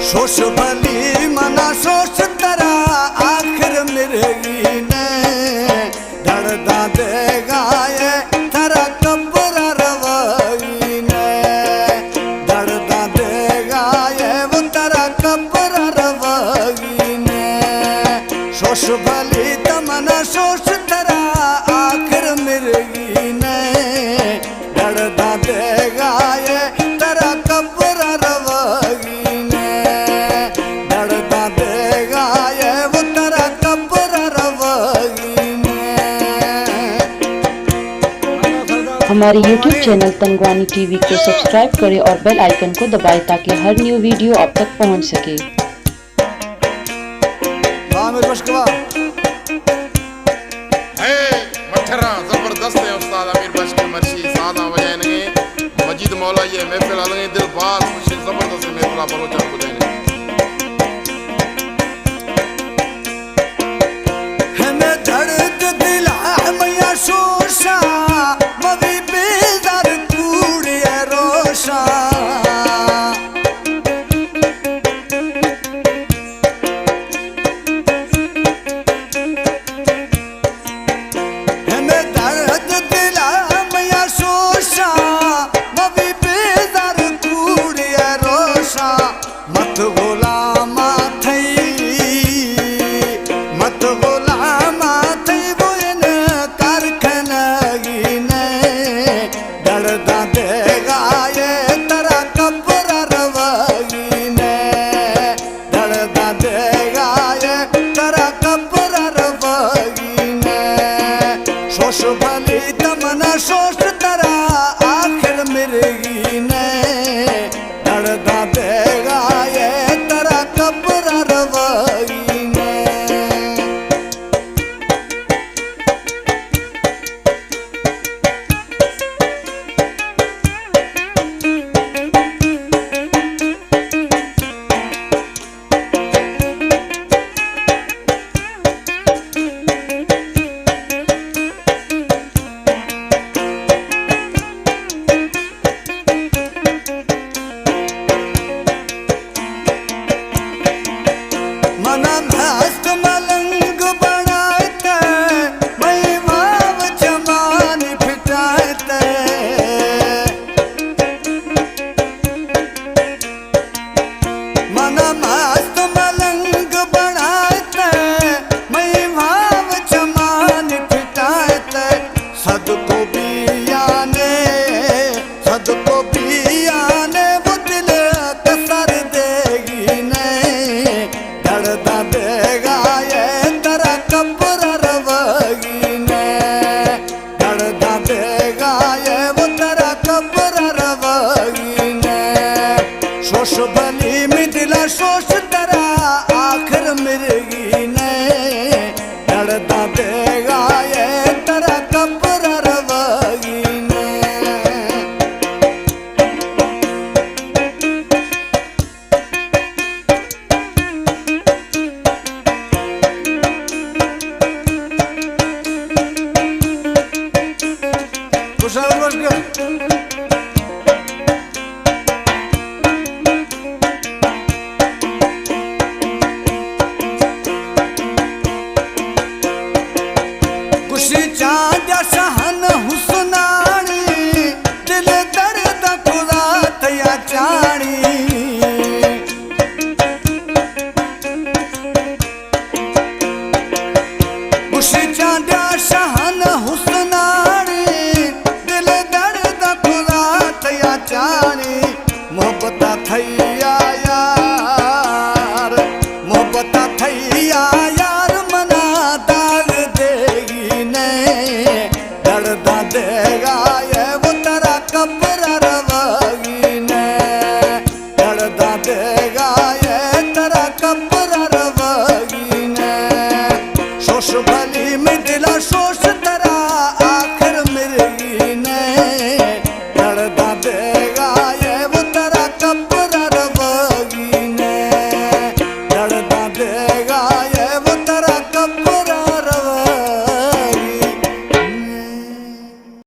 सोश भली मना सोश तरा आखिर मिर्गी ने धड़दा दे गाए थरा कब्र रवगी ने धड़दा दे गाए वो तरा कब्र रवगी ने सोश भली तमना सोश तरा आखिर मिर्गी ने धड़दा दे गाए तरा कब्र रवगी ने धड़दा दे गाए वो तरा कब्र रवगी ने। हमारे YouTube चैनल तंगवानी टीवी को सब्सक्राइब करें और बेल आइकन को दबाएं ताकि हर न्यू वीडियो आप तक पहुंच सके। जबरदस्त है उस्ताद आमिर बख्श की मर्शी सादा वजाएंगे मजीद मौला ये महफिल अलगे दिल बात खुशी जबरदस्त महफिल बलोचा बुझाएंगे हमें दर्द दिल मैया शोशा मवी बेदर कूड़े रोशा भली तमना सोच तरा आखिर मिर्गी ने धड़दा दे गाए तरा कब्र रवगी ने। मना मस्त मलंग बनाते मई भाव जमानी फिटाते मना मस्त मलंग बनाते मई भाव जमानी फिटाते सदको बियाने वो दिल कसर देगी ने धड़दा दे गाए तरा कब्र रवगी ने धड़दा दे गाए वो तरा कब्र रवगी ने। सोश भली मिदिला सोश तरा आखिर मिर्गी ने धड़दा दे गाए तरा कब्र रवगी ने। खुशी चांद सहन हुस्नानी दिल दर्द खुदा तया चाणी खुशी चांद सहन हुस्नानी दिल दर्द खुदा तया चाणी मोहब्बत थई